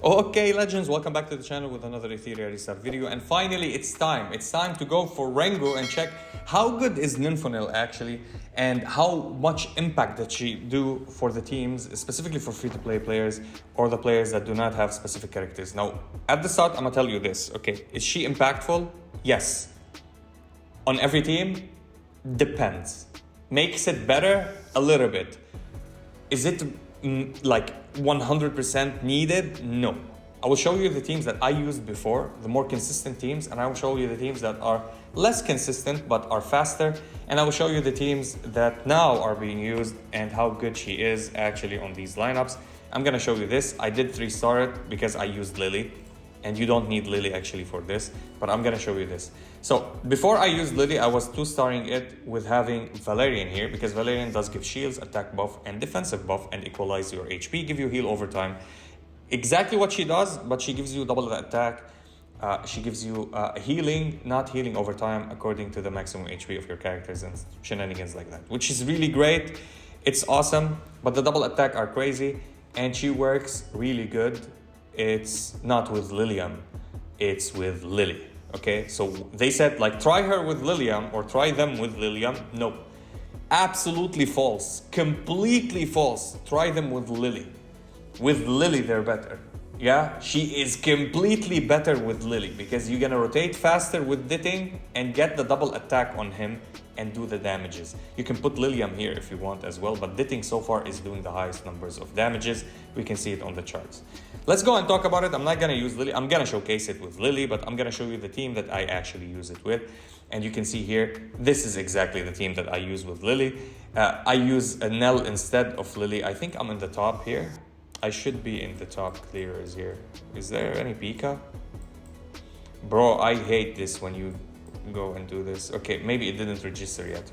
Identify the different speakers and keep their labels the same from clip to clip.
Speaker 1: Okay, legends, welcome back to the channel with another Etheria restart video. And finally, it's time. It's time to go for Rengo and check how good is Ninfoniel actually and how much impact did she do for the teams, specifically for free-to-play players or the players that do not have specific characters. Now, at the start, I'm gonna tell you this, okay? Is she impactful? Yes. On every team? Depends. Makes it better? A little bit. Is it like 100% needed? No. I will show you the teams that I used before, the more consistent teams, and I will show you the teams that are less consistent but are faster, and I will show you the teams that now are being used and how good she is actually on these lineups. I'm gonna show you this. I did 3-star it because I used Lily, and you don't need Lily actually for this, but I'm gonna show you this. So before I used Lily, I was 2-starring it with having Valerian here because Valerian does give shields, attack buff, and defensive buff, and equalize your HP, give you heal over time. Exactly what she does, but she gives you double the attack. She gives you healing, not healing over time, according to the maximum HP of your characters and shenanigans like that, which is really great. It's awesome, but the double attack are crazy, and she works really good. It's not with Lilium, it's with Lily. Okay, so they said like try her with Lilium or try them with Lilium. No, absolutely false, completely false. Try them with Lily. With Lily they're better. Yeah, she is completely better with Lily because you're gonna rotate faster with Ditting and get the double attack on him and do the damages. You can put Lilium here if you want as well, but Ditting so far is doing the highest numbers of damages. We can see it on the charts. Let's go and talk about it. I'm not gonna use Lily. I'm gonna showcase it with Lily, but I'm gonna show you the team that I actually use it with. And you can see here, this is exactly the team that I use with Lily. I use a Nell instead of Lily. I think I'm in the top here. I should be in the top clearers here. Is there any Pika? Bro, I hate this when you go and do this. Okay, maybe it didn't register yet.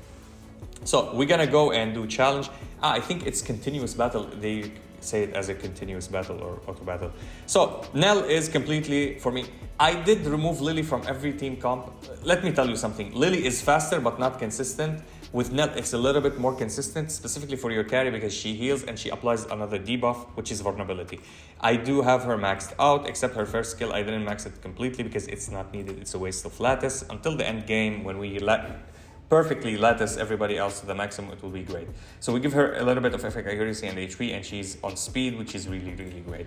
Speaker 1: So we're gonna go and do challenge. I think it's continuous battle. They say it as a continuous battle or auto battle. So Nell is completely, for me, I did remove Lily from every team comp. Let me tell you something. Lily is faster but not consistent. With Nell, it's a little bit more consistent, specifically for your carry because she heals and she applies another debuff, which is vulnerability. I do have her maxed out, except her first skill. I didn't max it completely because it's not needed. It's a waste of lattice. Until the end game, when we perfectly lattice everybody else to the maximum, it will be great. So we give her a little bit of effect accuracy and HP, and she's on speed, which is really, really great.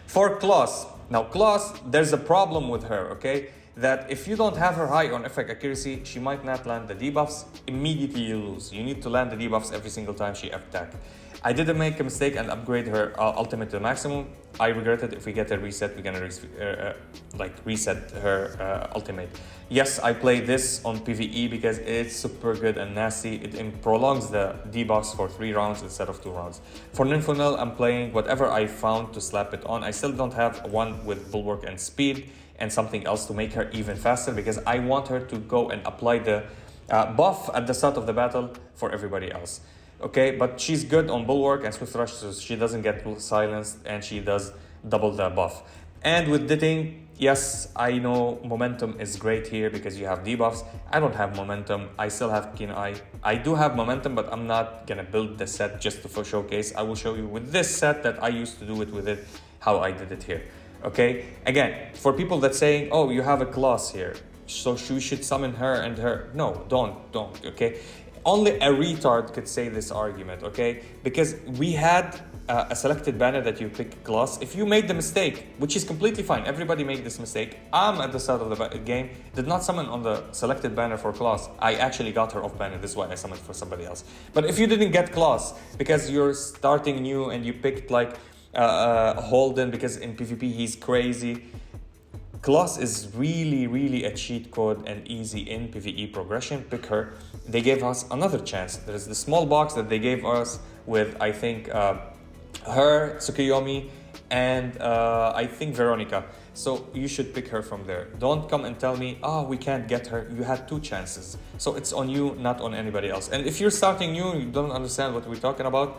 Speaker 1: For Klaus, now Klaus, there's a problem with her, okay? That if you don't have her high on effect accuracy, she might not land the debuffs. Immediately you lose. You need to land the debuffs every single time she attacks. I didn't make a mistake and upgrade her ultimate to the maximum. I regret it. If we get a reset, we're gonna reset her ultimate. Yes, I play this on PvE because it's super good and nasty. It prolongs the debuffs for 3 rounds instead of 2 rounds. For Ninfoniel, I'm playing whatever I found to slap it on. I still don't have one with bulwark and speed and something else to make her even faster because I want her to go and apply the buff at the start of the battle for everybody else. Okay, but she's good on bulwark and swift rush, so she doesn't get silenced and she does double the buff. And with Ditting, yes, I know momentum is great here because you have debuffs. I don't have momentum. I still have keen eye. I do have momentum, but I'm not gonna build the set just to showcase. I will show you with this set that I used to do it with it, how I did it here. Okay, again, for people that saying, oh, you have a class here, so you should summon her and her. No, don't, okay? Only a retard could say this argument, okay? Because we had a selected banner that you pick class. If you made the mistake, which is completely fine, everybody made this mistake. I'm at the start of the game, did not summon on the selected banner for class. I actually got her off banner, this is why I summoned for somebody else. But if you didn't get class, because you're starting new and you picked like Holden, because in PvP he's crazy, Class is really, really a cheat code and easy in PvE progression. Pick her. They gave us another chance. There's the small box that they gave us with, I think, her, Tsukuyomi, and I think Veronica. So you should pick her from there. Don't come and tell me, oh, we can't get her. You had 2 chances. So it's on you, not on anybody else. And if you're starting new, you don't understand what we're talking about,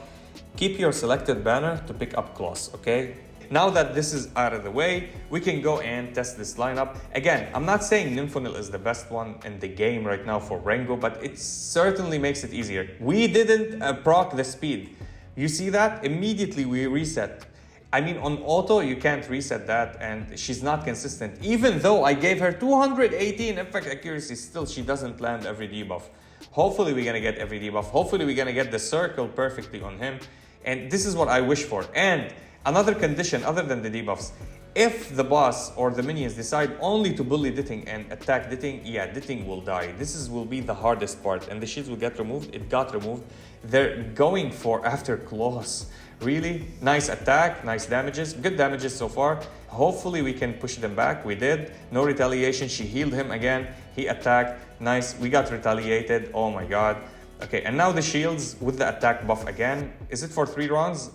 Speaker 1: keep your selected banner to pick up Class, okay? Now that this is out of the way, we can go and test this lineup. Again, I'm not saying Ninfoniel is the best one in the game right now for Rengo, but it certainly makes it easier. We didn't proc the speed. You see that? Immediately we reset. I mean, on auto, you can't reset that, and she's not consistent. Even though I gave her 218 effect accuracy, still she doesn't land every debuff. Hopefully we're gonna get every debuff. Hopefully we're gonna get the circle perfectly on him. And this is what I wish for. And another condition other than the debuffs, if the boss or the minions decide only to bully Ditting and attack Ditting, yeah, Ditting will die. Will be the hardest part, and the shields will get removed. It got removed. They're going for after claws. Really nice attack, nice damages, good damages so far. Hopefully we can push them back. We did. No retaliation. She healed him again. He attacked. Nice. We got retaliated. Oh my god. Okay, and now the shields with the attack buff again. Is it for 3 rounds?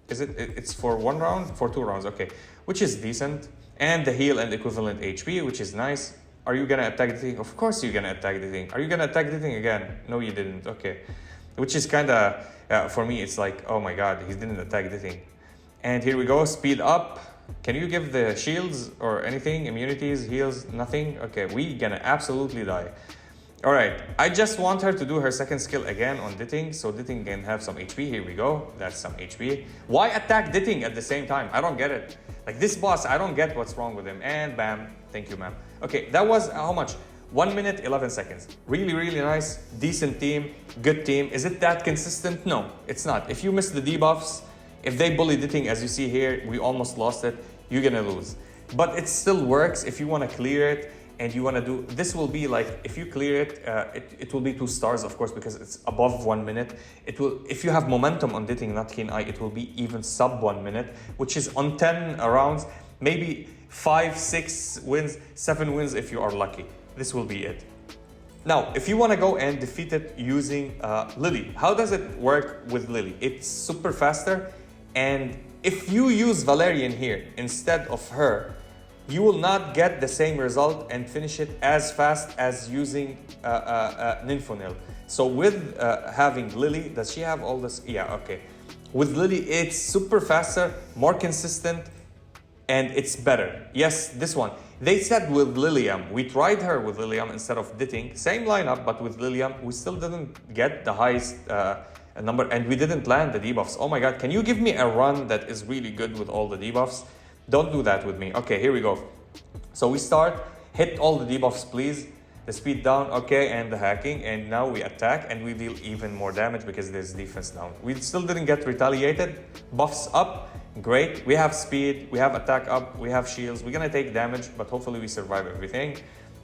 Speaker 1: It's for 1 round? For 2 rounds, okay. Which is decent. And the heal and equivalent HP, which is nice. Are you gonna attack the thing? Of course you're gonna attack the thing. Are you gonna attack the thing again? No, you didn't. Okay. Which is kinda, for me, it's like, oh my god, he didn't attack the thing. And here we go, speed up. Can you give the shields or anything? Immunities, heals, nothing? Okay, we gonna absolutely die. All right, I just want her to do her second skill again on Ditting, so Ditting can have some HP. Here we go, that's some HP. Why attack Ditting at the same time? I don't get it. Like this boss, I don't get what's wrong with him. And bam, thank you, ma'am. Okay, that was how much? 1 minute, 11 seconds. Really, really nice, decent team, good team. Is it that consistent? No, it's not. If you miss the debuffs, if they bully Ditting, as you see here, we almost lost it, you're gonna lose. But it still works if you wanna clear it. And you want to do, this will be like, if you clear it, it will be 2 stars, of course, because it's above 1 minute. It will, if you have momentum on Ditting, not Keen Eye, it will be even sub 1 minute, which is on 10 rounds, maybe 5, 6 wins, 7 wins if you are lucky. This will be it. Now, if you want to go and defeat it using Lily, how does it work with Lily? It's super faster, and if you use Valerian here instead of her, you will not get the same result and finish it as fast as using Ninfoniel. So with having Lily, does she have all this? Yeah, okay. With Lily, it's super faster, more consistent, and it's better. Yes, this one. They said with Lilium, we tried her with Lilium instead of Ditting. Same lineup, but with Lilium, we still didn't get the highest number, and we didn't land the debuffs. Oh my god, can you give me a run that is really good with all the debuffs? Don't do that with me. Okay, here we go. So we start, hit all the debuffs, please. The speed down, okay, and the hacking. And now we attack and we deal even more damage because there's defense down. We still didn't get retaliated. Buffs up, great. We have speed, we have attack up, we have shields. We're gonna take damage, but hopefully we survive everything.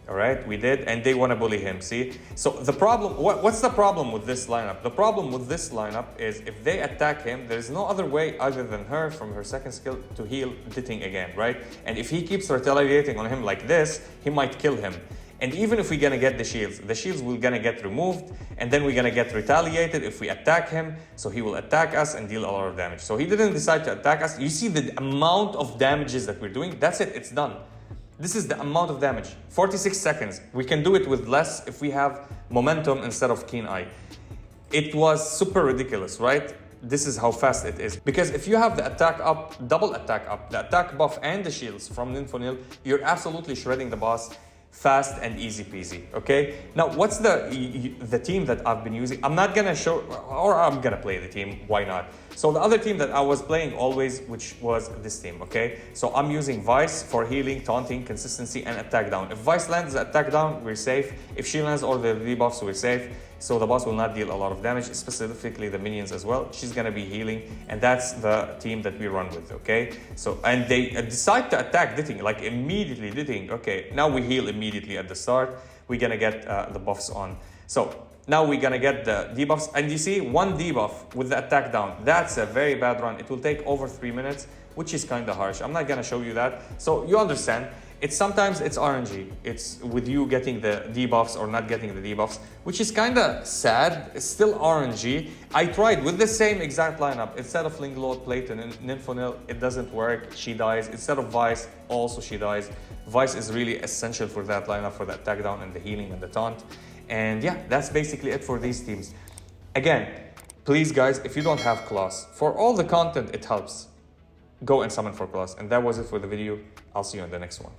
Speaker 1: All right, we did, and they want to bully him, see? So the problem, what's the problem with this lineup? The problem with this lineup is if they attack him, there's no other way other than her from her second skill to heal Ditting again, right? And if he keeps retaliating on him like this, he might kill him. And even if we're gonna get the shields will gonna get removed, and then we're gonna get retaliated if we attack him, so he will attack us and deal a lot of damage. So he didn't decide to attack us. You see the amount of damages that we're doing? That's it, it's done. This is the amount of damage, 46 seconds. We can do it with less if we have momentum instead of Keen Eye. It was super ridiculous, right? This is how fast it is. Because if you have the attack up, double attack up, the attack buff and the shields from Ninfoniel, you're absolutely shredding the boss fast and easy peasy, okay? Now, what's the team that I've been using? I'm not gonna show, or I'm gonna play the team, why not? So the other team that I was playing always, which was this team, okay? So I'm using Vice for healing, taunting, consistency, and attack down. If Vice lands the attack down, we're safe. If she lands all the debuffs, we're safe. So the boss will not deal a lot of damage, specifically the minions as well. She's gonna be healing, and that's the team that we run with, okay? So, and they decide to attack Ditting, like immediately Ditting. Okay, now we heal immediately at the start. We're gonna get the buffs on. So now we're gonna get the debuffs, and you see 1 debuff with the attack down. That's a very bad run. It will take over 3 minutes, which is kind of harsh. I'm not gonna show you that. So you understand, sometimes it's RNG. It's with you getting the debuffs or not getting the debuffs, which is kind of sad. It's still RNG. I tried with the same exact lineup. Instead of Linglord, Plate, and Ninfonel, it doesn't work. She dies. Instead of Vice, also she dies. Vice is really essential for that lineup, for the attack down and the healing and the taunt. And yeah, that's basically it for these teams. Again, please guys, if you don't have class, for all the content it helps, go and summon for class. And that was it for the video. I'll see you in the next one.